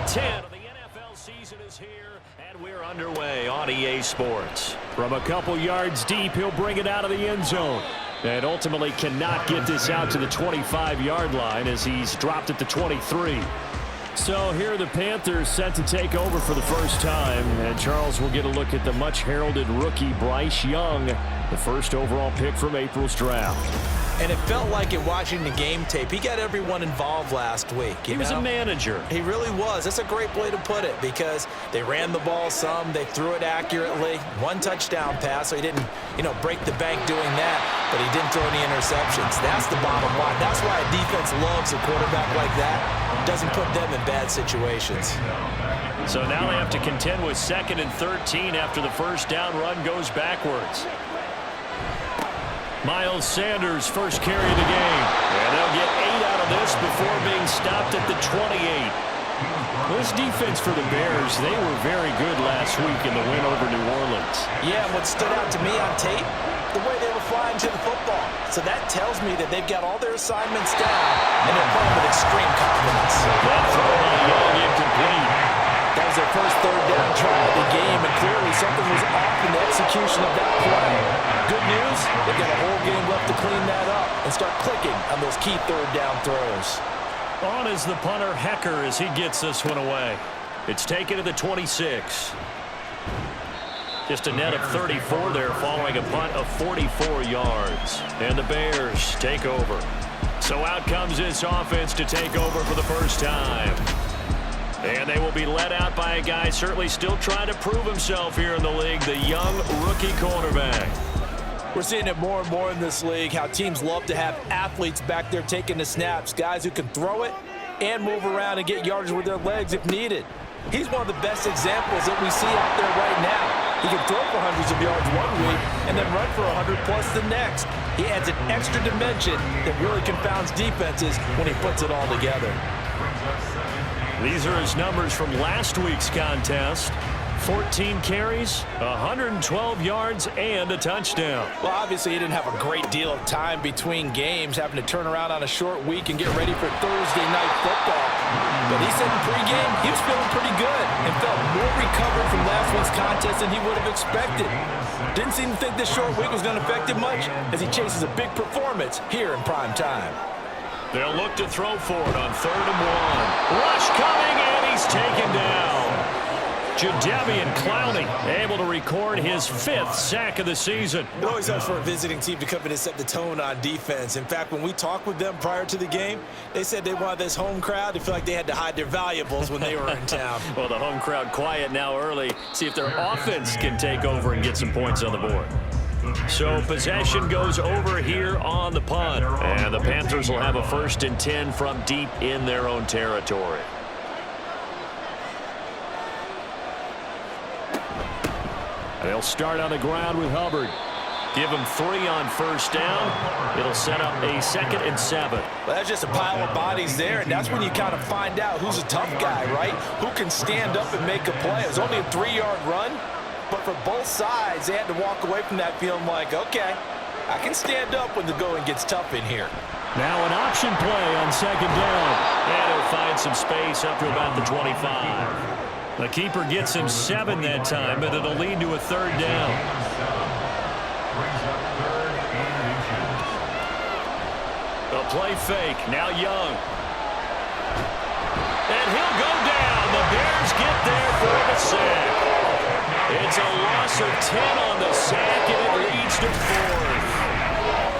10 of the NFL season is here, and we're underway on EA Sports. From a couple yards deep, he'll bring it out of the end zone. And ultimately cannot get this out to the 25-yard line as he's dropped at the 23. So here the Panthers set to take over for the first time. And Charles will get a look at the much-heralded rookie Bryce Young, the first overall pick from April's draft. And it felt like it watching the game tape. He got everyone involved last week. He was a manager. He really was. That's a great way to put it because they ran the ball some. They threw it accurately. One touchdown pass, so he didn't, break the bank doing that. But he didn't throw any interceptions. That's the bottom line. That's why a defense loves a quarterback like that. Doesn't put them in bad situations. So now they have to contend with 2nd and 13 after the first down run goes backwards. Miles Sanders, first carry of the game. And they'll get 8 out of this before being stopped at the 28. This defense for the Bears, they were very good last week in the win over New Orleans. Yeah, what stood out to me on tape, the way they were flying to the football. So that tells me that they've got all their assignments down, and they're playing with extreme confidence. That throw by Young incomplete. That was their first third down try of the game, and clearly something was off in the execution of that play. Good news, they've got a whole game left to clean that up and start clicking on those key third down throws. On is the punter Hecker as he gets this one away. It's taken to the 26. Just a net of 34 there following a punt of 44 yards. And the Bears take over. So out comes this offense to take over for the first time. And they will be led out by a guy certainly still trying to prove himself here in the league, the young rookie cornerback. We're seeing it more and more in this league, how teams love to have athletes back there taking the snaps, guys who can throw it and move around and get yardage with their legs if needed. He's one of the best examples that we see out there right now. He can throw for hundreds of yards one week and then run for 100+ the next. He adds an extra dimension that really confounds defenses when he puts it all together. These are his numbers from last week's contest. 14 carries, 112 yards, and a touchdown. Well, obviously, he didn't have a great deal of time between games, having to turn around on a short week and get ready for Thursday night football. But he said in pregame he was feeling pretty good and felt more recovered from last week's contest than he would have expected. Didn't seem to think this short week was going to affect him much as he chases a big performance here in prime time. They'll look to throw for it on 3rd and 1. Rush coming, and he's taken down. Jadeveon Clowney able to record his 5th sack of the season. It always helps for a visiting team to come in and set the tone on defense. In fact, when we talked with them prior to the game, they said they wanted this home crowd to feel like they had to hide their valuables when they were in town. Well, the home crowd quiet now early. See if their offense can take over and get some points on the board. So possession goes over here on the punt. And the Panthers will have a 1st and 10 from deep in their own territory. They'll start on the ground with Hubbard. Give him 3 on 1st down. It'll set up a 2nd and 7. Well, that's just a pile of bodies there, and that's when you kind of find out who's a tough guy, right? Who can stand up and make a play. It was only a 3-yard run, but for both sides, they had to walk away from that feeling like, okay, I can stand up when the going gets tough in here. Now an option play on 2nd down. And he'll find some space up to about the 25. The keeper gets him 7 that time, but it'll lead to a 3rd down. A play fake. Now Young. And he'll go down. The Bears get there for the sack. It's a loss of 10 on the sack, and it leads to 4th.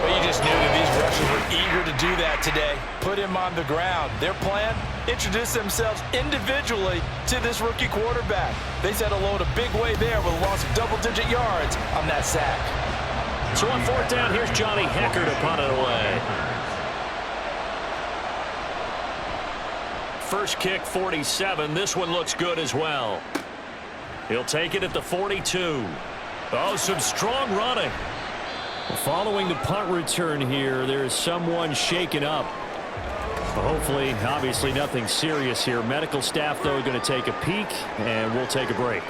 Well, you just knew that these rushers were eager to do that today. Put him on the ground. Their plan? Introduce themselves individually to this rookie quarterback. They set a load a big way there with a loss of double-digit yards on that sack. So on 4th down, here's Johnny Hecker to punt it away. First kick, 47. This one looks good as well. He'll take it at the 42. Oh, some strong running. Following the punt return here, there is someone shaken up. Hopefully, obviously nothing serious here. Medical staff, though, going to take a peek, and we'll take a break.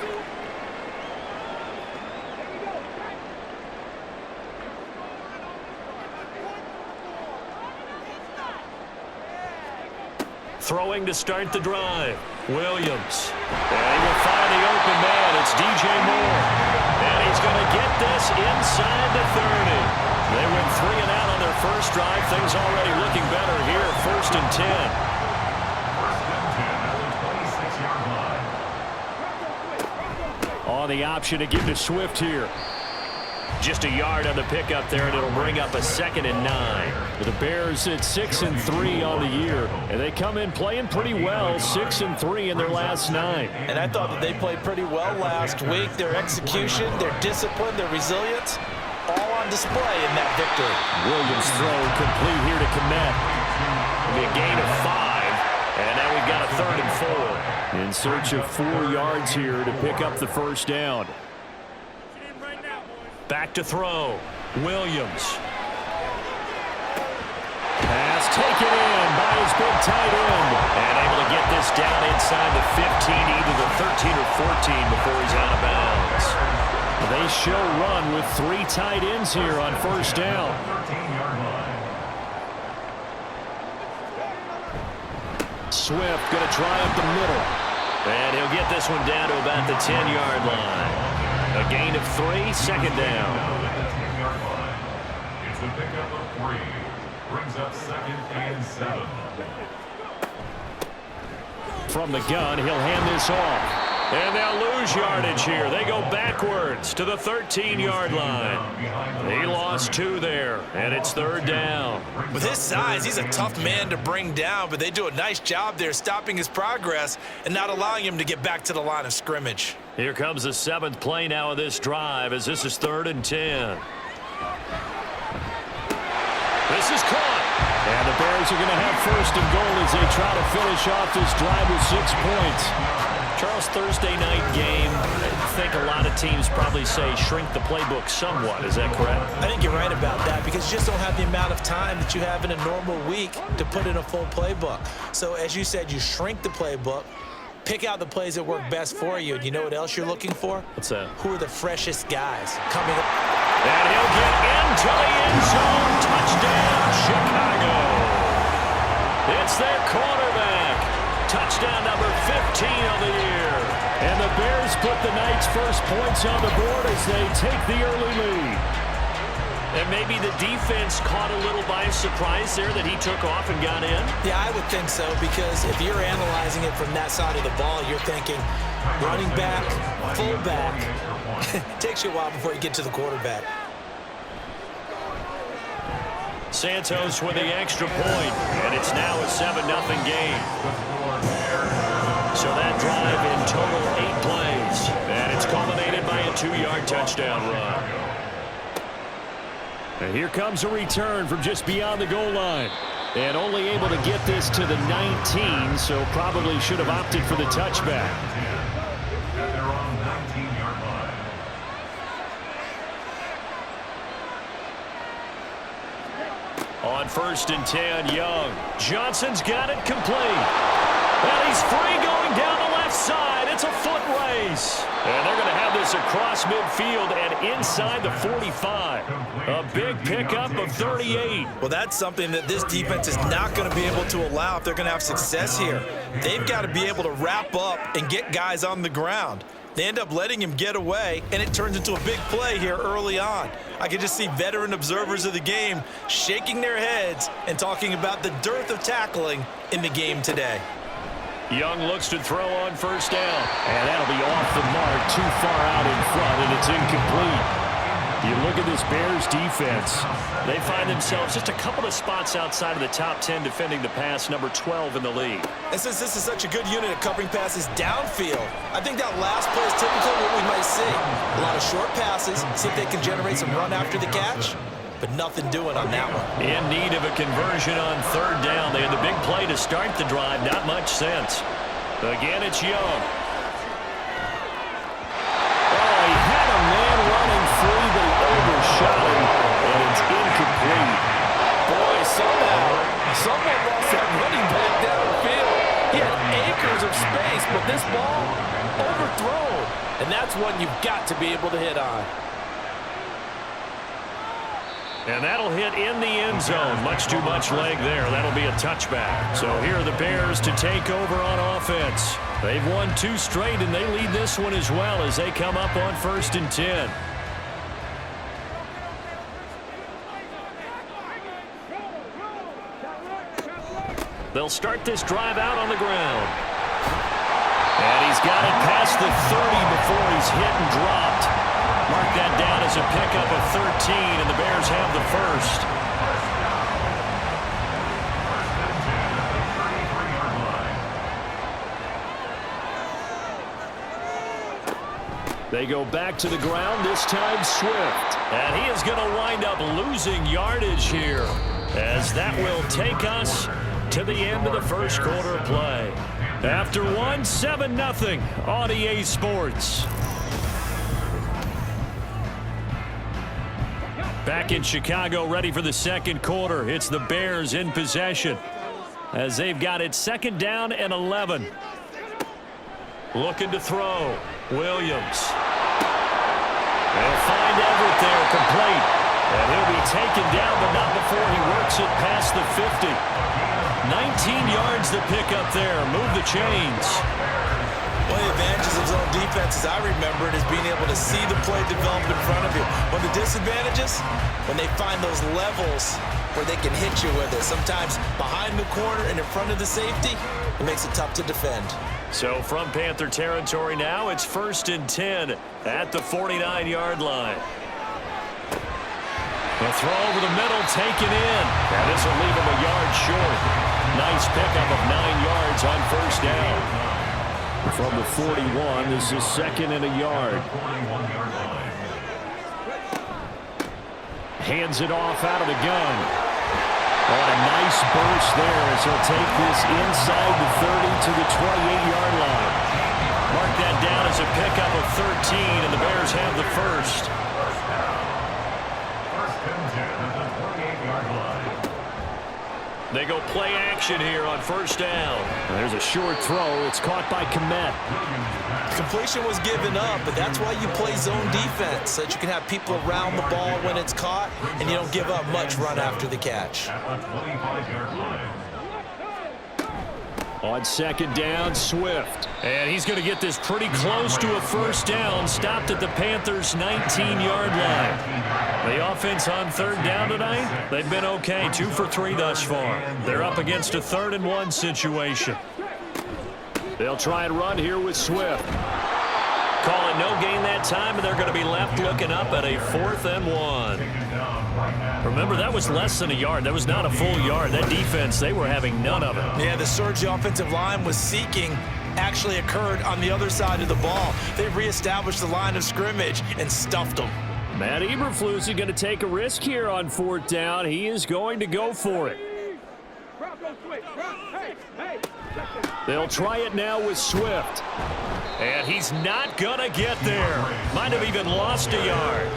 Throwing to start the drive. Williams. And he will find the open man. It's DJ Moore. And he's going to get this inside the 30. They went 3 and out on their first drive. Things already looking better here. 1st and 10. On the option to give to Swift here. Just a yard on the pickup there, and it'll bring up a 2nd and 9. The Bears at 6-3 on the year, and they come in playing pretty well, 6-3 in their last 9. And I thought that they played pretty well last week. Their execution, their discipline, their resilience, all on display in that victory. Williams throw complete here to Kmet. It'll be a gain of 5, and now we've got a 3rd and 4. In search of 4 yards here to pick up the first down. Back to throw. Williams. Pass taken in by his big tight end. And able to get this down inside the 15, either the 13 or 14 before he's out of bounds. They show run with 3 tight ends here on first down. Swift going to try up the middle. And he'll get this one down to about the 10-yard line. A gain of 3, 2nd down. It's a pickup of 3. Brings up 2nd and 7. From the gun, he'll hand this off. And they'll lose yardage here. They go backwards to the 13-yard line. He lost 2 there, and it's 3rd down. With his size, he's a tough man to bring down, but they do a nice job there stopping his progress and not allowing him to get back to the line of scrimmage. Here comes the 7th play now of this drive as this is 3rd and 10. This is caught. And the Bears are going to have 1st and goal as they try to finish off this drive with 6 points. Charles, Thursday night game, I think a lot of teams probably say shrink the playbook somewhat. Is that correct? I think you're right about that because you just don't have the amount of time that you have in a normal week to put in a full playbook. So as you said, you shrink the playbook, pick out the plays that work best for you. And you know what else you're looking for? What's that? Who are the freshest guys coming up? And he'll get into the end zone. Touchdown, Chicago. It's their quarterback. Touchdown number 15 of the year. And the Bears put the night's first points on the board as they take the early lead. And maybe the defense caught a little by surprise there that he took off and got in. Yeah, I would think so because if you're analyzing it from that side of the ball, you're thinking running back, fullback. It takes you a while before you get to the quarterback. Santos with the extra point, and it's now a 7-0 game. So that drive in total 8 plays, and it's culminated by a 2-yard touchdown run. And here comes a return from just beyond the goal line. And only able to get this to the 19, so probably should have opted for the touchback. They're on 19-yard line. On 1st and 10, Young. Johnson's got it complete. And he's free going down the left side. It's a foot race. And they're going to have this across midfield and inside the 45. A big pickup of 38. Well, that's something that this defense is not going to be able to allow if they're going to have success here. They've got to be able to wrap up and get guys on the ground. They end up letting him get away, and it turns into a big play here early on. I can just see veteran observers of the game shaking their heads and talking about the dearth of tackling in the game today. Young looks to throw on 1st down. And that'll be off the mark, too far out in front, and it's incomplete. You look at this Bears defense. They find themselves just a couple of spots outside of the top 10 defending the pass, number 12 in the league. And since this is such a good unit of covering passes downfield, I think that last play is typically what we might see. A lot of short passes, see if they can generate some run after the catch, but nothing doing on that one. In need of a conversion on 3rd down. They had the big play to start the drive, not much sense. Again, it's Young. Oh, he had a man running free, but he overshot him, and it's incomplete. Boy, somehow, someone lost that running back downfield. He had acres of space, but this ball overthrown. And that's one you've got to be able to hit on. And that'll hit in the end zone. Much too much leg there. That'll be a touchback. So here are the Bears to take over on offense. They've won 2 straight, and they lead this one as well as they come up on 1st and 10. They'll start this drive out on the ground. And he's got it past the 30 before he's hit and dropped. Mark that down as a pickup of 13, and the Bears have the first. They go back to the ground, this time Swift. And he is going to wind up losing yardage here, as that will take us to the end of the first quarter of play. After 7-0 on EA Sports. Back in Chicago, ready for the second quarter. It's the Bears in possession as they've got it 2nd down and 11. Looking to throw. Williams. They'll find Everett there, complete. And he'll be taken down, but not before he works it past the 50. 19 yards to pick up there. Move the chains. One of the advantages of zone defense, as I remember it, is being able to see the play develop in front of you. One of the disadvantages, when they find those levels where they can hit you with it. Sometimes behind the corner and in front of the safety, it makes it tough to defend. So from Panther territory now, it's 1st and 10 at the 49-yard line. The throw over the middle, taken in. And this will leave him a yard short. Nice pickup of 9 yards on 1st down. From the 41, this is 2nd and a yard. Hands it off out of the gun. Oh, a nice burst there as he'll take this inside the 30 to the 28-yard line. Mark that down as a pickup of 13, and the Bears have the first. They go play action here on 1st down. There's a short throw. It's caught by Kmet. Completion was given up, but that's why you play zone defense, so that you can have people around the ball when it's caught, and you don't give up much run after the catch. On 2nd down, Swift. And he's going to get this pretty close to a 1st down. Stopped at the Panthers' 19-yard line. The offense on 3rd down tonight, they've been okay. 2 for 3 thus far. They're up against a 3rd and 1 situation. They'll try and run here with Swift. Call it no gain that time, and they're going to be left looking up at a 4th and 1. Remember, that was less than a yard. That was not a full yard. That defense, they were having none of it. Yeah, the surge the offensive line was seeking actually occurred on the other side of the ball. They reestablished the line of scrimmage and stuffed them. Matt Eberflus is going to take a risk here on 4th down. He is going to go for it. They'll try it now with Swift. And he's not going to get there. Might have even lost a yard.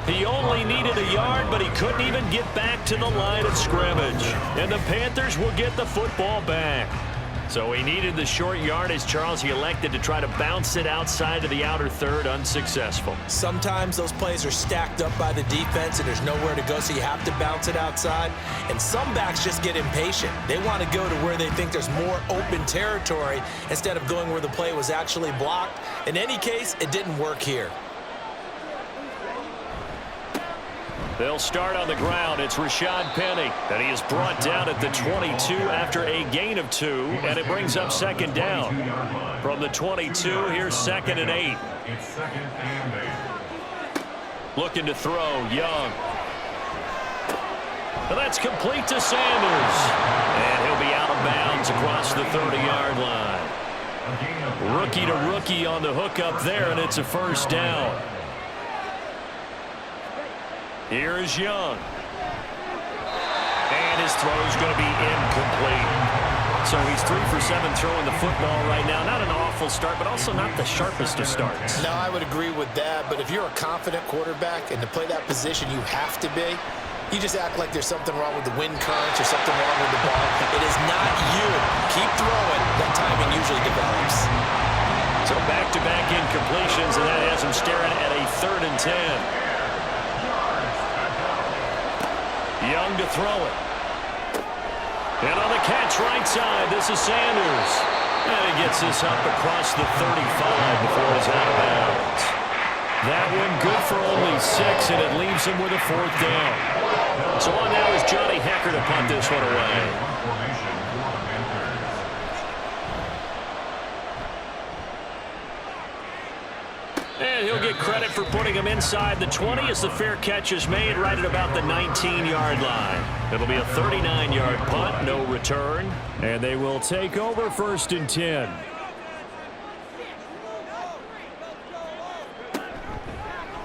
He only needed a yard, but he couldn't even get back to the line of scrimmage. And the Panthers will get the football back. So he needed the short yardage, Charles. He elected to try to bounce it outside of the outer third, unsuccessful. Sometimes those plays are stacked up by the defense and there's nowhere to go, so you have to bounce it outside. And some backs just get impatient. They want to go to where they think there's more open territory instead of going where the play was actually blocked. In any case, it didn't work here. They'll start on the ground. It's Rashad Penny, and he is brought down at the 22 after a gain of 2, and it brings up 2nd down. From the 22, here's 2nd and 8. It's 2nd and 8. Looking to throw, Young. And that's complete to Sanders. And he'll be out of bounds across the 30-yard line. Rookie to rookie on the hook up there, and it's a 1st down. Here is Young. And his throw is going to be incomplete. So he's 3 for 7 throwing the football right now. Not an awful start, but also not the sharpest of starts. No, I would agree with that. But if you're a confident quarterback and to play that position you have to be, you just act like there's something wrong with the wind currents or something wrong with the ball. It is not you. Keep throwing. That timing usually develops. So back-to-back incompletions, and that has him staring at a 3rd and 10. Young to throw it. And on the catch right side, this is Sanders. And he gets this up across the 35 before it's out of bounds. That one good for only 6, and it leaves him with a 4th down. So on now is Johnny Hecker to punt this one away. And he'll get credit for putting him inside the 20 as the fair catch is made right at about the 19-yard line. It'll be a 39-yard punt, no return. And they will take over 1st and 10.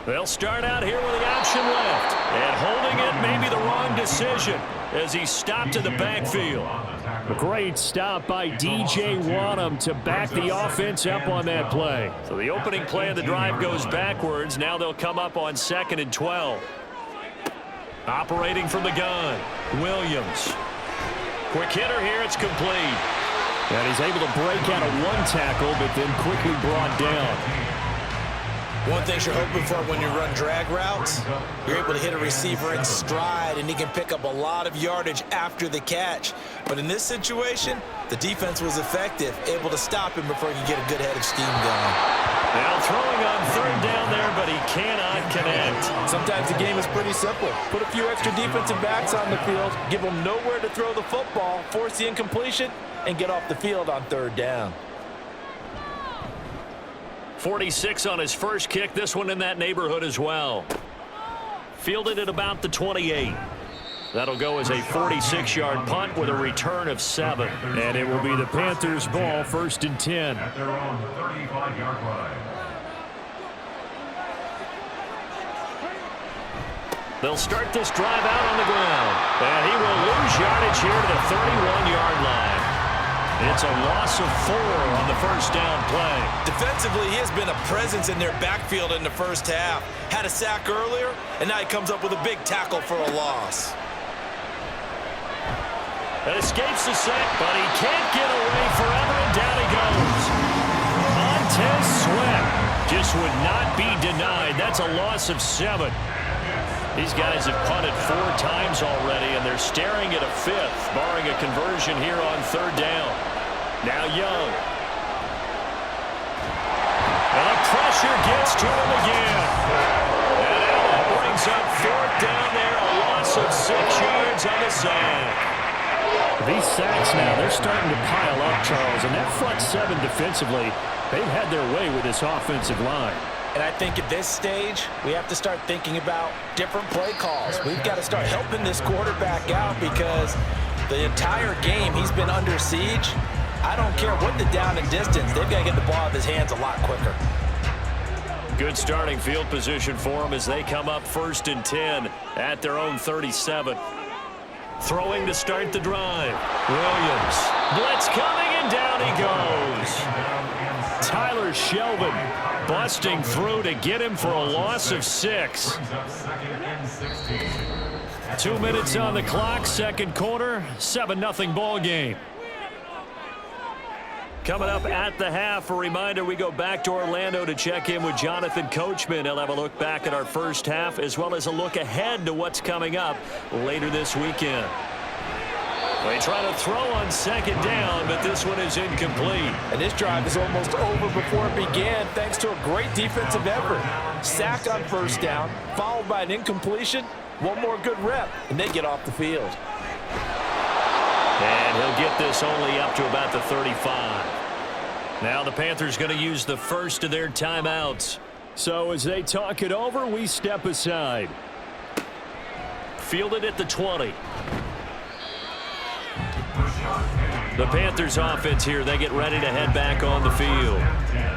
They'll start out here with the option left. And holding it may be the wrong decision as he stopped in the backfield. A great stop by DJ Wanham to back the offense up on that play. So the opening play of the drive goes backwards. Now they'll come up on 2nd and 12. Operating from the gun, Williams. Quick hitter here, it's complete. And he's able to break out of 1 tackle, but then quickly brought down. One thing you're hoping for when you run drag routes, you're able to hit a receiver in stride, and he can pick up a lot of yardage after the catch. But in this situation, the defense was effective, able to stop him before he could get a good head of steam going. Now throwing on 3rd down there, but he cannot connect. Sometimes the game is pretty simple. Put a few extra defensive backs on the field, give them nowhere to throw the football, force the incompletion, and get off the field on 3rd down. 46 on his first kick, this one in that neighborhood as well. Fielded at about the 28. That'll go as a 46-yard punt with a return of 7. And it will be the Panthers' ball, 1st and 10. At their own 35-yard line. They'll start this drive out on the ground. And he will lose yardage here to the 31-yard line. It's a loss of 4 on the 1st down play. Defensively, he has been a presence in their backfield in the first half. Had a sack earlier, and now he comes up with a big tackle for a loss. That escapes the sack, but he can't get away forever, and down he goes. Montez Sweat just would not be denied. That's a loss of 7. These guys have punted 4 times already, and they're staring at a 5th, barring a conversion here on 3rd down. Now Young. And the pressure gets to him again. And Allen brings up 4th down there, a loss of 6 yards on the sack. These sacks now, they're starting to pile up, Charles, and that front 7 defensively, they've had their way with this offensive line. And I think at this stage, we have to start thinking about different play calls. We've got to start helping this quarterback out because the entire game he's been under siege. I don't care what the down and distance. They've got to get the ball out of his hands a lot quicker. Good starting field position for them as they come up 1st and 10 at their own 37. Throwing to start the drive. Williams. Blitz coming, and down he goes. Tyler Shelvin busting through to get him for a loss of 6. 2 minutes on the clock, 2nd quarter, 7-0 ball game. Coming up at the half, a reminder, we go back to Orlando to check in with Jonathan Coachman. He'll have a look back at our first half as well as a look ahead to what's coming up later this weekend. They try to throw on 2nd down, but this one is incomplete. And this drive is almost over before it began thanks to a great defensive effort. Sack on 1st down, followed by an incompletion. One more good rep, and they get off the field. And he'll get this only up to about the 35. Now the Panthers going to use the first of their timeouts. So as they talk it over, we step aside. Fielded at the 20. The Panthers offense here, they get ready to head back on the field.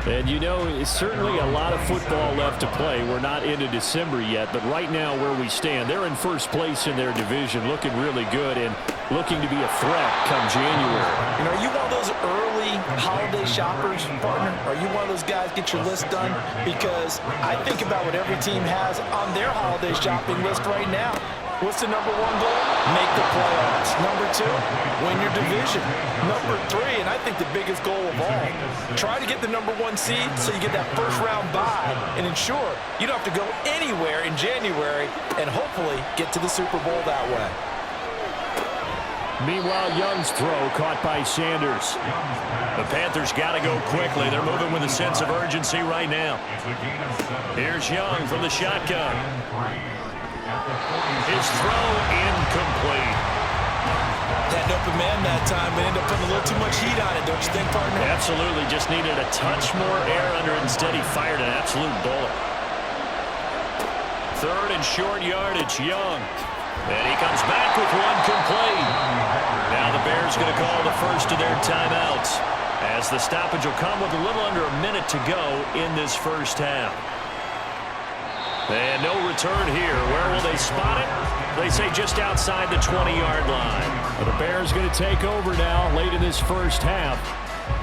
And you know, it's certainly a lot of football left to play. We're not into December yet, but right now where we stand, they're in 1st place in their division, looking really good and looking to be a threat come January. You know, are you one of those early holiday shoppers, partner? Are you one of those guys get your list done? Because I think about what every team has on their holiday shopping list right now. What's the #1 goal? make the playoffs. Number 2, win your division. Number 3, and I think the biggest goal of all, try to get the number 1 seed so you get that first-round bye and ensure you don't have to go anywhere in January and hopefully get to the Super Bowl that way. Meanwhile, Young's throw caught by Sanders. The Panthers got to go quickly. They're moving with a sense of urgency right now. Here's Young from the shotgun. His throw incomplete. Had an open man that time, but ended up putting a little too much heat on it, don't you think, partner? Absolutely. Just needed a touch more air under it. Instead, he fired an absolute bullet. 3rd and short yardage, Young. And he comes back with one complete. Now the Bears going to call the first of their timeouts, as the stoppage will come with a little under a minute to go in this first half. And no return here. Where will they spot it? They say just outside the 20-yard line. Well, the Bears going to take over now late in this first half.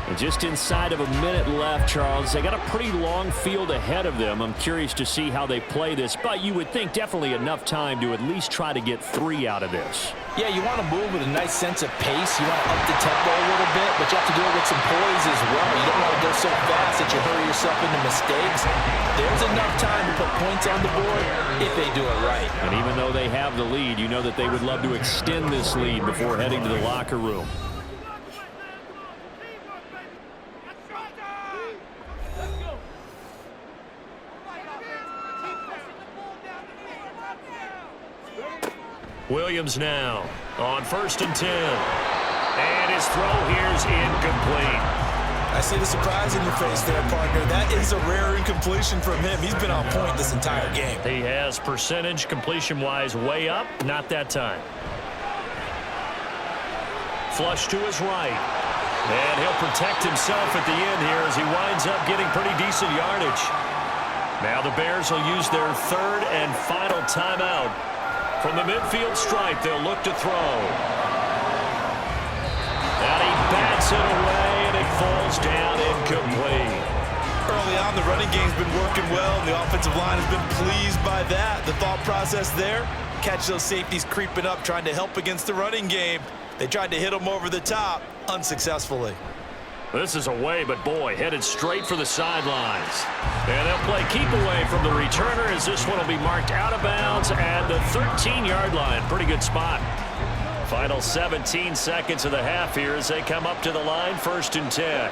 And just inside of a minute left, Charles. They got a pretty long field ahead of them. I'm curious to see how they play this, but you would think definitely enough time to at least try to get 3 out of this. Yeah, you want to move with a nice sense of pace. You want to up the tempo a little bit, but you have to do it with some poise as well. You don't want to go so fast that you hurry yourself into mistakes. There's enough time to put points on the board if they do it right. And even though they have the lead, you know that they would love to extend this lead before heading to the locker room. Williams now on 1st and 10. And his throw here's incomplete. I see the surprise in your face there, partner. That is a rare incompletion from him. He's been on point this entire game. He has percentage completion-wise way up. Not that time. Flush to his right. And he'll protect himself at the end here as he winds up getting pretty decent yardage. Now the Bears will use their 3rd and final timeout. From the midfield stripe, they'll look to throw. And he bats it away, and it falls down incomplete. Early on, the running game's been working well, and the offensive line has been pleased by that. The thought process there, catch those safeties creeping up, trying to help against the running game. They tried to hit them over the top, unsuccessfully. This is away, but boy, headed straight for the sidelines. And they'll play keep away from the returner, as this one will be marked out of bounds at the 13-yard line. Pretty good spot. Final 17 seconds of the half here as they come up to the line, 1st and 10.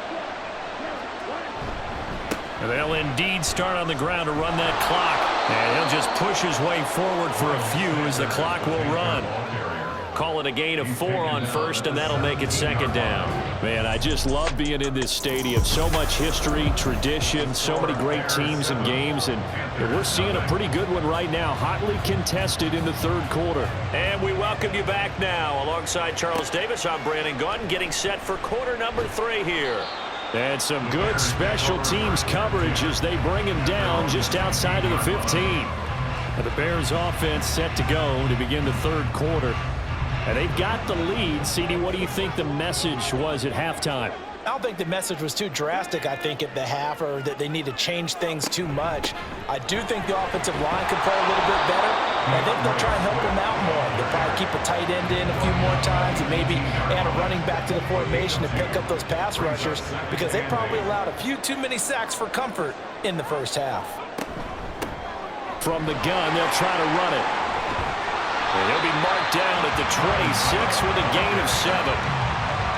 And they'll indeed start on the ground to run that clock. And he'll just push his way forward for a few as the clock will run. Call it a gain of 4 on 1st, and that'll make it 2nd down. Man, I just love being in this stadium. So much history, tradition, so many great teams and games, and we're seeing a pretty good one right now, hotly contested in the 3rd quarter. And we welcome you back now. Alongside Charles Davis, I'm Brandon Gaudin, getting set for quarter number 3 here. And some good special teams coverage as they bring him down just outside of the 15. And the Bears offense set to go to begin the 3rd quarter. And they've got the lead. CD, what do you think the message was at halftime? I don't think the message was too drastic, I think, at the half, or that they need to change things too much. I do think the offensive line could play a little bit better. I think they'll try and help them out more. They'll probably keep a tight end in a few more times and maybe add a running back to the formation to pick up those pass rushers, because they probably allowed a few too many sacks for comfort in the first half. From the gun, they'll try to run it. And he'll be marked down at the 26 with a gain of 7.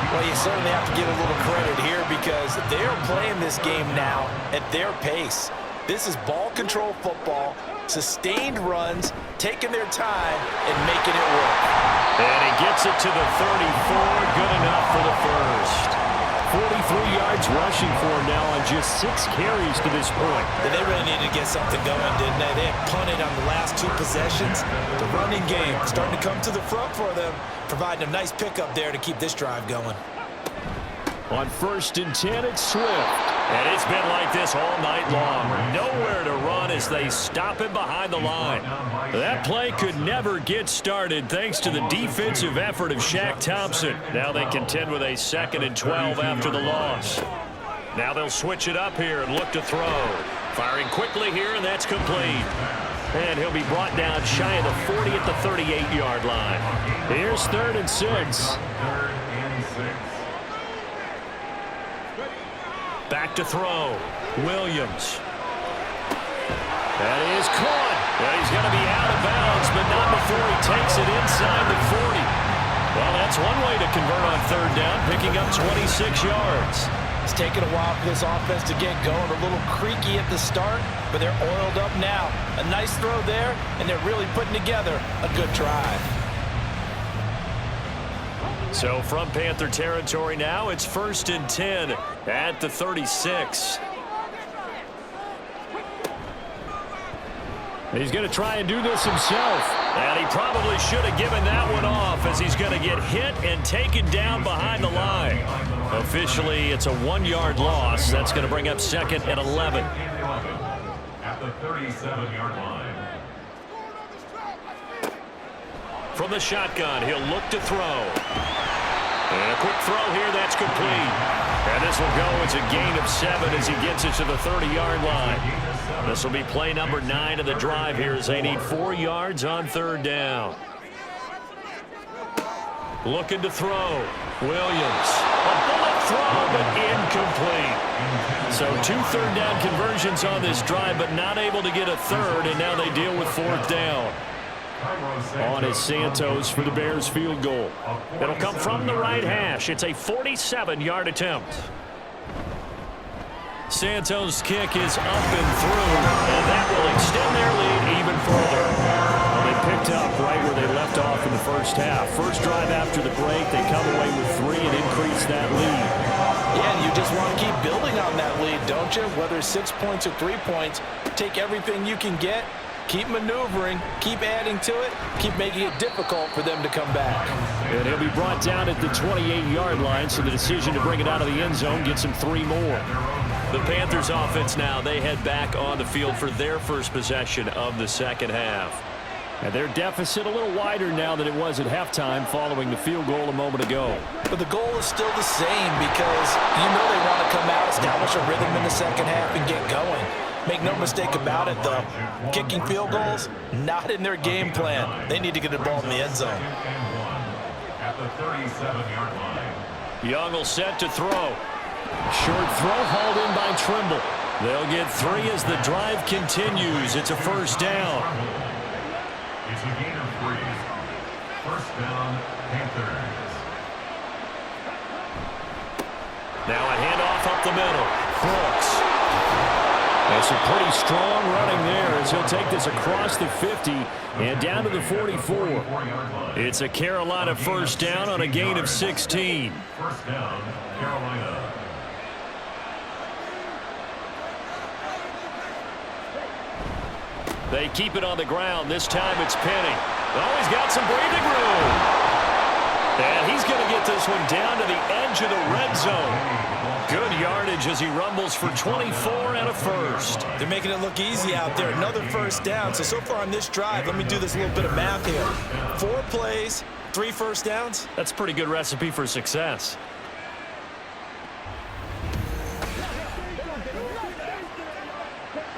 Well, you certainly have to give a little credit here, because they're playing this game now at their pace. This is ball control football, sustained runs, taking their time and making it work. And he gets it to the 34, good enough for the first. 43 yards rushing for him now on just 6 carries to this point. They really needed to get something going, didn't they? They had punted on the last 2 possessions. The running game starting to come to the front for them, providing a nice pickup there to keep this drive going. On 1st and 10, it's Swift. And it's been like this all night long. Nowhere to run as they stop him behind the line. That play could never get started thanks to the defensive effort of Shaq Thompson. Now they contend with a 2nd and 12 after the loss. Now they'll switch it up here and look to throw. Firing quickly here, and that's complete. And he'll be brought down shy of the 40 at the 38-yard line. Here's 3rd and 6. 3rd and 6. Back to throw. Williams. That is caught. And he's going to be out of bounds, but not before he takes it inside the 40. Well, that's one way to convert on 3rd down, picking up 26 yards. It's taken a while for this offense to get going. A little creaky at the start, but they're oiled up now. A nice throw there, and they're really putting together a good drive. So from Panther territory now, it's 1st and 10 at the 36. He's going to try and do this himself. And he probably should have given that one off, as he's going to get hit and taken down behind the line. Officially, it's a 1-yard loss. That's going to bring up 2nd and 11. At the 37-yard line. From the shotgun, he'll look to throw. And a quick throw here, that's complete. And this will go as a gain of 7 as he gets it to the 30-yard line. This will be play number 9 of the drive here, as they need 4 yards on 3rd down. Looking to throw. Williams. A bullet throw, but incomplete. So 2 3rd down conversions on this drive, but not able to get a 3rd, and now they deal with 4th down. On is Santos for the Bears field goal. It'll come from the right hash. It's a 47-yard attempt. Santos' kick is up and through, and that will extend their lead even further. Well, they picked up right where they left off in the first half. First drive after the break, they come away with 3 and increase that lead. Yeah, and you just want to keep building on that lead, don't you? Whether it's 6 points or 3 points, take everything you can get, keep maneuvering, keep adding to it, keep making it difficult for them to come back. And he'll be brought down at the 28-yard line, so the decision to bring it out of the end zone gets him 3 more. The Panthers offense now, they head back on the field for their first possession of the second half. And their deficit a little wider now than it was at halftime following the field goal a moment ago. But the goal is still the same, because you know they want to come out, establish a rhythm in the second half, and get going. Make no mistake about it, though. Kicking field goals, not in their game plan. They need to get the ball in the end zone. At the 37-yard line. Young will set to throw. Short throw hauled in by Trimble. They'll get 3 as the drive continues. It's a 1st down. It's a gain of 3. 1st down, Panthers. Now a handoff up the middle. Brooks. That's a pretty strong running there as he'll take this across the 50 and down to the 44. It's a Carolina 1st down on a gain of 16. 1st down, Carolina. They keep it on the ground. This time it's Penny. Oh, he's got some breathing room. And he's going to get this one down to the edge of the red zone. Good yardage as he rumbles for 24 and a 1st. They're making it look easy out there. Another 1st down. So far on this drive, let me do this little bit of math here. 4 plays, 3 1st downs. That's a pretty good recipe for success.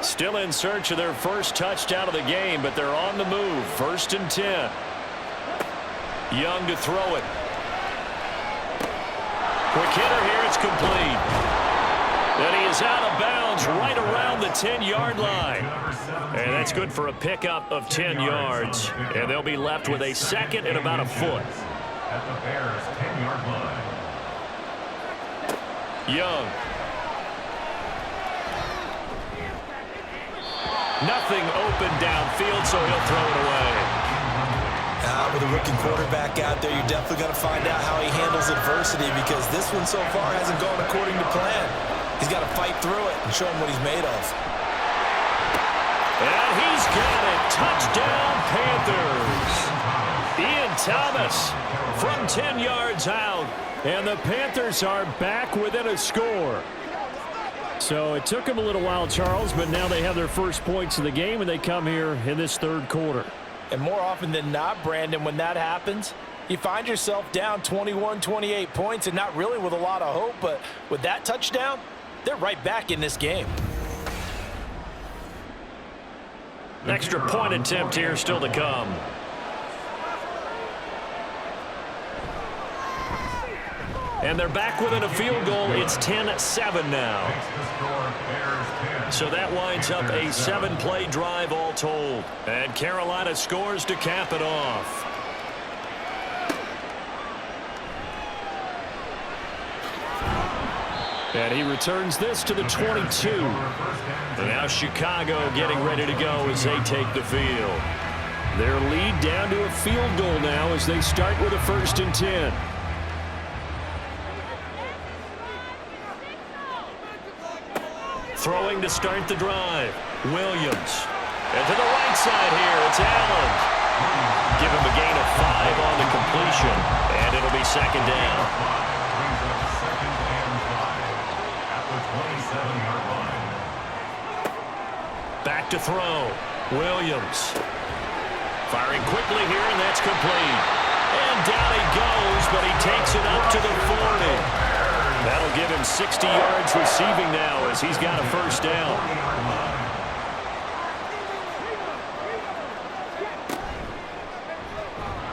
Still in search of their first touchdown of the game, but they're on the move. 1st and 10. Young to throw it. Quick hitter here, it's complete. And he is out of bounds right around the 10-yard line. And that's good for a pickup of 10 yards. And they'll be left with a 2nd and about a foot. At the Bears' 10-yard line. Young. Nothing open downfield, so he'll throw it away. With a rookie quarterback out there, you're definitely going to find out how he handles adversity, because this one so far hasn't gone according to plan. He's got to fight through it and show him what he's made of. And he's got it. Touchdown, Panthers. Ian Thomas from 10 yards out. And the Panthers are back within a score. So it took them a little while, Charles, but now they have their first points of the game, and they come here in this 3rd quarter. And more often than not, Brandon, when that happens, you find yourself down 21, 28 points, and not really with a lot of hope, but with that touchdown, they're right back in this game. Extra point attempt here still to come. And they're back within a field goal. It's 10-7 now. So that winds up a 7-play drive all told. And Carolina scores to cap it off. And he returns this to the 22. And now Chicago getting ready to go as they take the field. Their lead down to a field goal now as they start with a 1st and 10. Throwing to start the drive. Williams. And to the right side here, it's Allen. Give him a gain of 5 on the completion. And it'll be 2nd down. Back to throw. Williams. Firing quickly here, and that's complete. And down he goes, but he takes it up to the 40. That'll give him 60 yards receiving now as he's got a 1st down.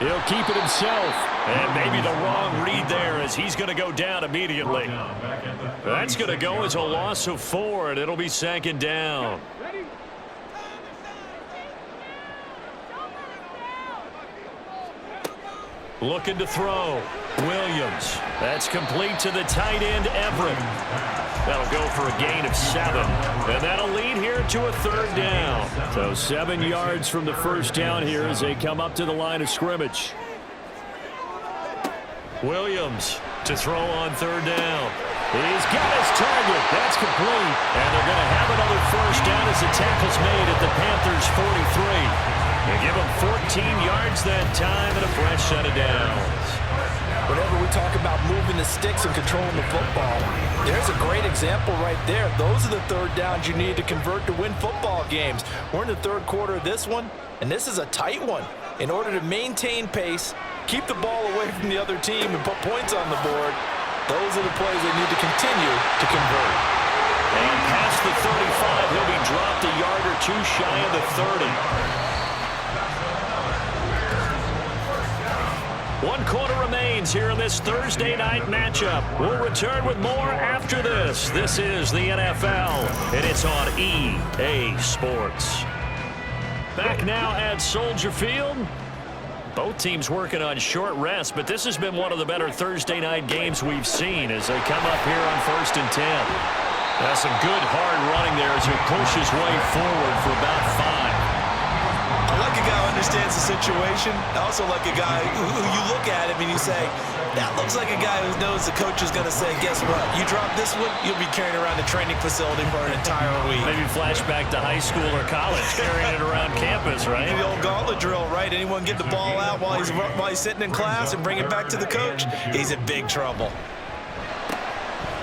He'll keep it himself. And maybe the wrong read there as he's going to go down immediately. That's going to go as a loss of 4, and it'll be 2nd down. Looking to throw. Williams. That's complete to the tight end, Everett. That'll go for a gain of 7. And that'll lead here to a 3rd down. So 7 yards from the 1st down here as they come up to the line of scrimmage. Williams to throw on 3rd down. He's got his target. That's complete. And they're going to have another 1st down as the tackle's made at the Panthers' 43. They give him 14 yards that time and a fresh set of downs. Whenever we talk about moving the sticks and controlling the football, there's a great example right there. Those are the 3rd downs you need to convert to win football games. We're in the 3rd quarter of this one, and this is a tight one. In order to maintain pace, keep the ball away from the other team, and put points on the board, those are the plays they need to continue to convert. And past the 35, he'll be dropped a yard or 2 shy of the 30. 1 quarter remains here in this Thursday night matchup. We'll return with more after this. This is the NFL, and it's on EA Sports. Back now at Soldier Field. Both teams working on short rest, but this has been one of the better Thursday night games we've seen as they come up here on 1st and 10. That's some good hard running there as he pushes way forward for about 5. I like a guy who understands the situation. I also like a guy who you look at him and you say, that looks like a guy who knows the coach is going to say, guess what? You drop this one, you'll be carrying around the training facility for an entire week. Maybe flashback to high school or college, carrying it around campus, right? The old gauntlet drill, right? Anyone get the ball out while he's sitting in class and bring it back to the coach? He's in big trouble.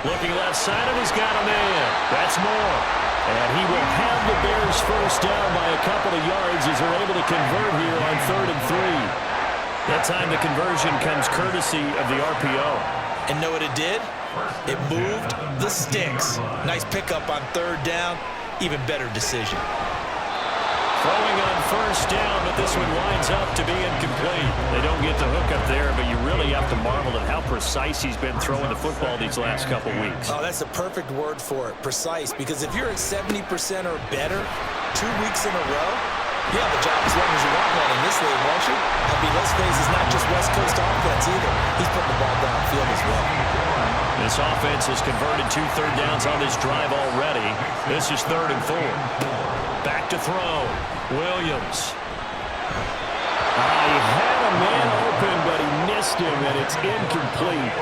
Looking left side of, he's got a man. That's Moore. And he will have the Bears 1st down by a couple of yards as they're able to convert here on 3rd and 3. That time the conversion comes courtesy of the RPO. And know what it did? It moved the sticks. Nice pickup on 3rd down. Even better decision. Throwing on 1st down, but this one winds up to be incomplete. They don't get the hook up there, but you really have to marvel at how precise he's been throwing the football these last couple weeks. Oh, that's a perfect word for it, precise, because if you're at 70% or better 2 weeks in a row, you have a job as long as you want one in this league, won't you? I mean, let's face it, it's not just West Coast offense either. He's putting the ball downfield as well. This offense has converted 2 3rd downs on this drive already. This is 3rd and 4. Back to throw. Williams. He had a man open, but he missed him, and it's incomplete.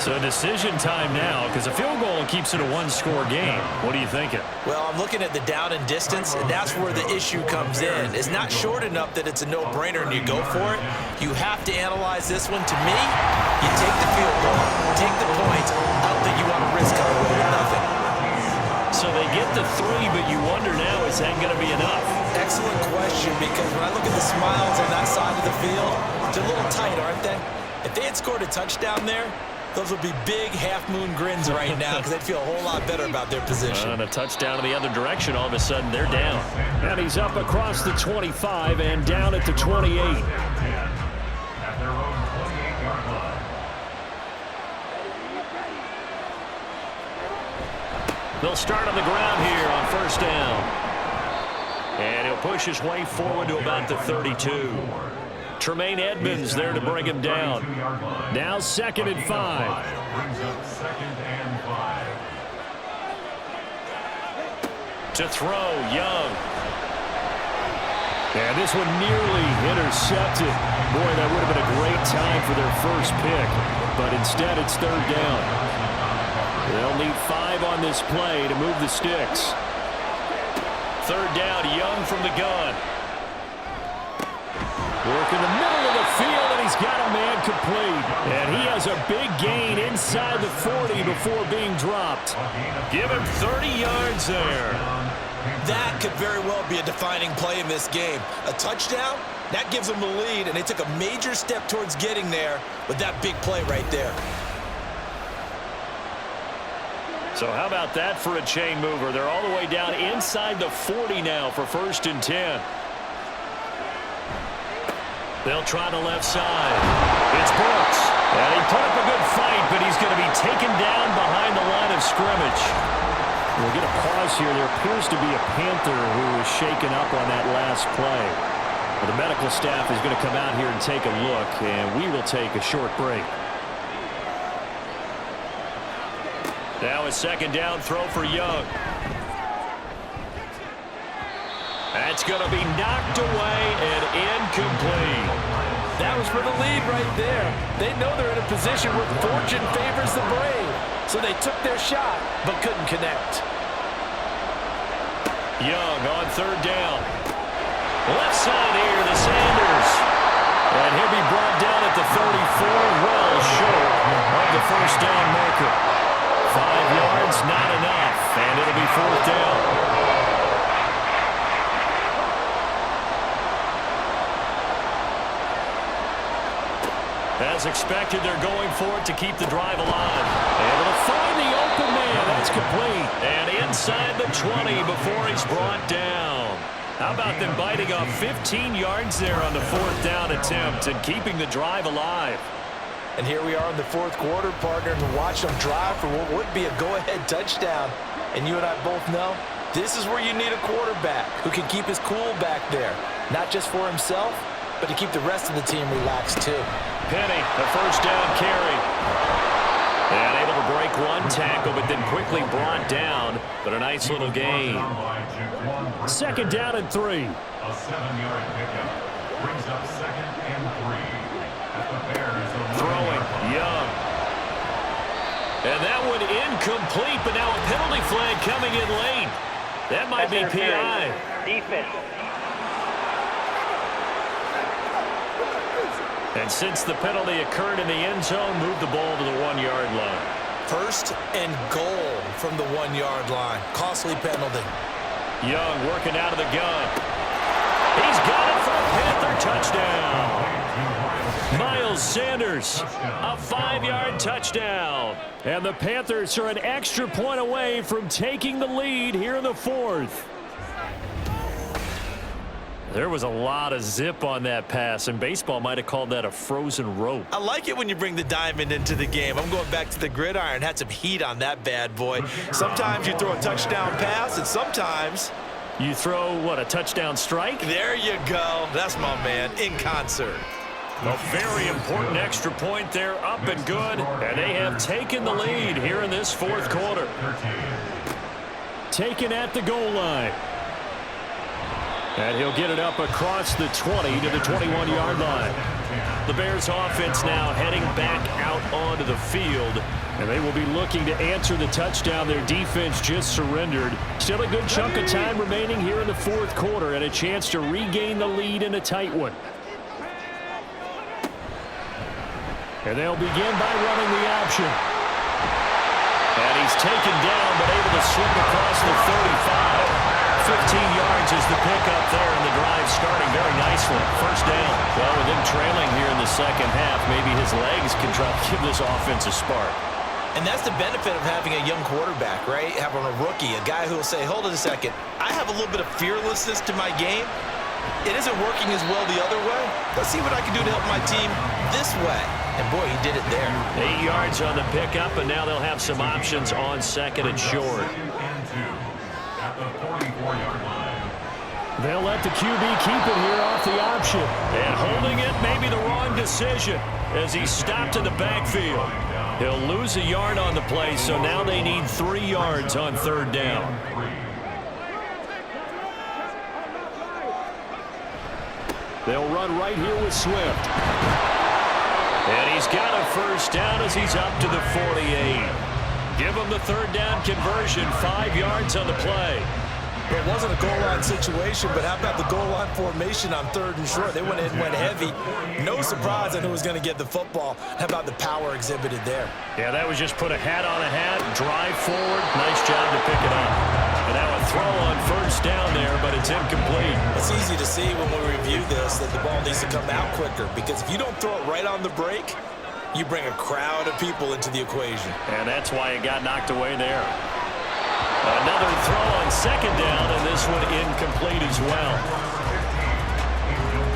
So decision time now, because a field goal keeps it a 1-score game. What are you thinking? Well, I'm looking at the down and distance, and that's where the issue comes in. It's not short enough that it's a no-brainer and you go for it. You have to analyze this one. To me, you take the field goal, take the points. I don't think you want to risk coming away with nothing. So they get the 3, but you wonder now, is that going to be enough? Excellent question, because when I look at the smiles on that side of the field, they're a little tight, aren't they? If they had scored a touchdown there, those would be big half-moon grins right now because they'd feel a whole lot better about their position. And a touchdown in the other direction, all of a sudden they're down. And he's up across the 25 and down at the 28. At their own 28-yard line. They'll start on the ground here on first down. And he'll push his way forward to about the 32. Tremaine Edmonds there to bring him down. Now 2nd and 5. Brings up 2nd and 5. To throw, Young. And this one nearly intercepted. Boy, that would have been a great time for their first pick. But instead, it's 3rd down. They'll need 5 on this play to move the sticks. 3rd down, Young from the gun. Work in the middle of the field, and he's got a man complete. And he has a big gain inside the 40 before being dropped. Give him 30 yards there. That could very well be a defining play in this game. A touchdown, that gives them the lead, and they took a major step towards getting there with that big play right there. So how about that for a chain mover? They're all the way down inside the 40 now for 1st and 10. They'll try the left side. It's Brooks. And he put up a good fight, but he's going to be taken down behind the line of scrimmage. We'll get a pause here. There appears to be a Panther who was shaken up on that last play. Well, the medical staff is going to come out here and take a look, and we will take a short break. Now a 2nd down throw for Young. That's going to be knocked away and incomplete. That was for the lead right there. They know they're in a position where fortune favors the brave. So they took their shot, but couldn't connect. Young on 3rd down. Left side here to Sanders. And he'll be brought down at the 34, well short of the 1st down marker. 5 yards, not enough, and it'll be 4th down. As expected, they're going for it to keep the drive alive. Able to find the open man. That's complete. And inside the 20 before he's brought down. How about them biting off 15 yards there on the 4th down attempt and keeping the drive alive? And here we are in the 4th quarter, partner, and watch them drive for what would be a go-ahead touchdown. And you and I both know this is where you need a quarterback who can keep his cool back there, not just for himself, but to keep the rest of the team relaxed too. Penny, the 1st down carry. And able to break one tackle, but then quickly brought down. But a nice little gain. 2nd down and 3. A 7-yard pickup brings up 2nd and 3. At the Bears, Throwing, Young. And that one incomplete, but now a penalty flag coming in late. That might be PI. Defense. And since the penalty occurred in the end zone, move the ball to the 1-yard line. 1st and goal from the 1-yard line. Costly penalty. Young working out of the gun. He's got it for a Panther touchdown. Miles Sanders, a 5-yard touchdown. And the Panthers are an extra point away from taking the lead here in the 4th. There was a lot of zip on that pass, and baseball might have called that a frozen rope. I like it when you bring the diamond into the game. I'm going back to the gridiron. Had some heat on that bad boy. Sometimes you throw a touchdown pass, and sometimes You throw, what, a touchdown strike? there you go. That's my man, in concert. A very important extra point there, up and good, and they have taken the lead here in this 4th quarter. Taken at the goal line. And he'll get it up across the 20 to the 21-yard line. The Bears offense now heading back out onto the field. And they will be looking to answer the touchdown their defense just surrendered. Still a good chunk of time remaining here in the 4th quarter and a chance to regain the lead in a tight one. And they'll begin by running the option. And he's taken down but able to slip across the 35. 15 yards is the pickup there, and the drive starting very nicely. 1st down. Well, with them trailing here in the the second half. Maybe his legs can try to give this offense a spark. And that's the benefit of having a young quarterback, right? Having a rookie, a guy who will say, hold it a second, I have a little bit of fearlessness to my game. It isn't working as well the other way. Let's see what I can do to help my team this way. And, boy, he did it there. 8 yards on the pickup, and now they'll have some options on second and short. At the 44-yard line. They'll let the QB keep it here off the option. And holding it may be the wrong decision as he stopped in the backfield. He'll lose a yard on the play, so now they need 3 yards on third down. They'll run right here with Swift. And he's got a first down as he's up to the 48. Give him the third down conversion, 5 yards on the play. It wasn't a goal line situation, but how about the goal line formation on third and short? They went in, went heavy. No surprise on who was going to get the football. How about the power exhibited there? Yeah, that was just put a hat on a hat, drive forward. Nice job to pick it up. And now a throw on first down there, but it's incomplete. It's easy to see when we review this that the ball needs to come out quicker, because if you don't throw it right on the break, you bring a crowd of people into the equation. And that's why it got knocked away there. Another throw on second down, and this one incomplete as well.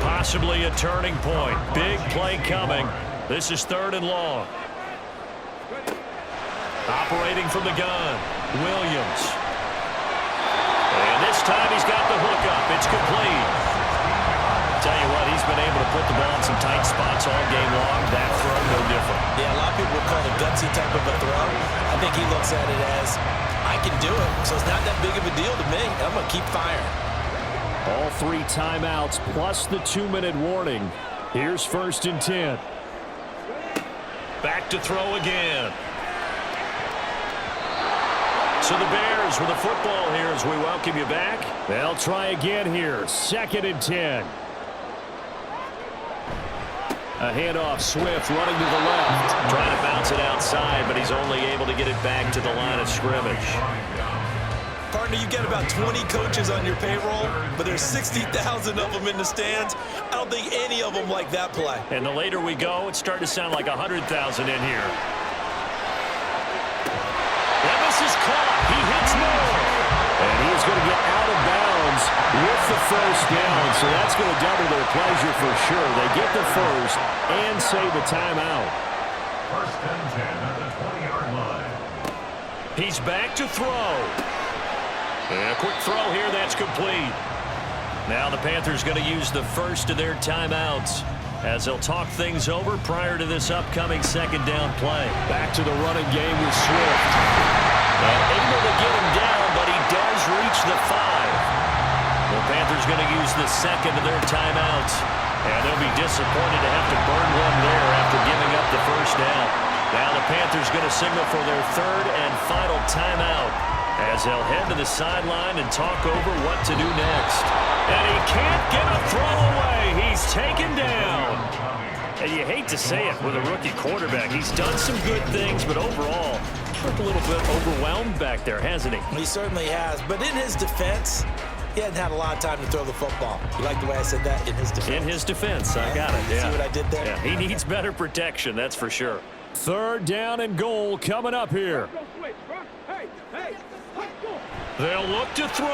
Possibly a turning point. Big play coming. This is third and long. Operating from the gun, Williams. And this time he's got the hook up. It's complete. Tell you what, he's been able to put the ball in some tight spots all game long. That throw, no different. Yeah, a lot of people would call it a gutsy type of a throw. I think he looks at it as, I can do it, so it's not that big of a deal to me. I'm going to keep firing. All 3 timeouts plus the 2-minute warning. Here's 1st and 10. Back to throw again. So the Bears with the football here as we welcome you back. They'll try again here. 2nd and 10. A handoff, Swift running to the left. Trying to bounce it outside, but he's only able to get it back to the line of scrimmage. Partner, you get about 20 coaches on your payroll, but there's 60,000 of them in the stands. I don't think any of them like that play. And the later we go, it's starting to sound like 100,000 in here. And this is caught. He hits more. And he's going to get out of bounds with the first down, so that's going to double their pleasure for sure. They get the first and save a timeout. 1st and 10 at the 20-yard line. He's back to throw. And a quick throw here, that's complete. Now the Panthers going to use the first of their timeouts as they'll talk things over prior to this upcoming second down play. Back to the running game with Swift. And able to get him down, but he does reach the 5. The Panthers going to use the second of their timeouts. And they'll be disappointed to have to burn one there after giving up the first down. Now the Panthers going to signal for their third and final timeout as they'll head to the sideline and talk over what to do next. And he can't get a throw away. He's taken down. And you hate to say it with a rookie quarterback. He's done some good things, but overall, looked a little bit overwhelmed back there, hasn't he? He certainly has, but in his defense, he hadn't had a lot of time to throw the football. You like the way I said that? In his defense. In his defense, I got it, yeah. See what I did there? Yeah, he needs better protection, that's for sure. 3rd down and goal coming up here. They'll look to throw.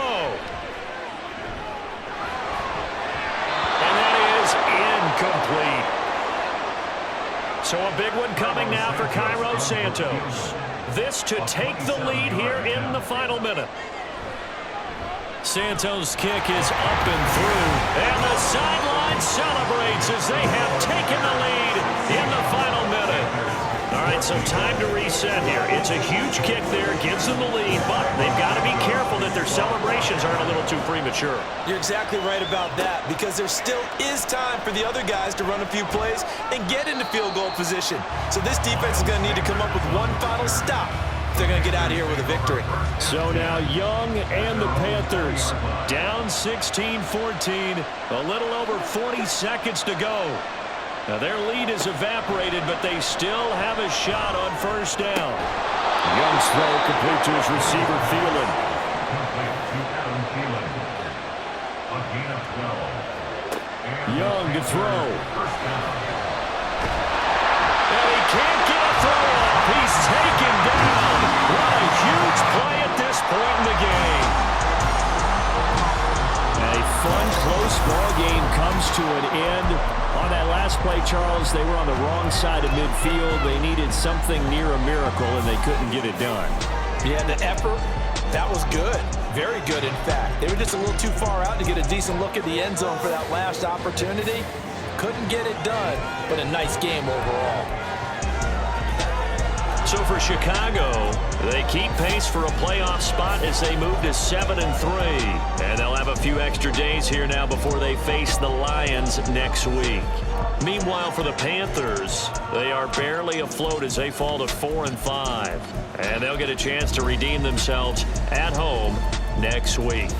And that is incomplete. So a big one coming now for Cairo Santos. This to take the lead here in the final minute. Santos' kick is up and through. And the sideline celebrates as they have taken the lead in the final minute. All right, so time to reset here. It's a huge kick there, gives them the lead, but they've got to be careful that their celebrations aren't a little too premature. You're exactly right about that, because there still is time for the other guys to run a few plays and get into field goal position. So this defense is going to need to come up with one final stop if they're going to get out of here with a victory. So now Young and the Panthers down 16-14, a little over 40 seconds to go. Now their lead is evaporated, but they still have a shot on first down. Young's throw complete to his receiver, Thielen. Young to throw. game comes to an end. On that last play, Charles, they were on the wrong side of midfield. They needed something near a miracle, and they couldn't get it done. Yeah, the effort, that was good. Very good, in fact. They were just a little too far out to get a decent look at the end zone for that last opportunity. Couldn't get it done, but a nice game overall. So for Chicago, they keep pace for a playoff spot as they move to 7-3. And they'll have a few extra days here now before they face the Lions next week. Meanwhile, for the Panthers, they are barely afloat as they fall to 4-5. And they'll get a chance to redeem themselves at home next week.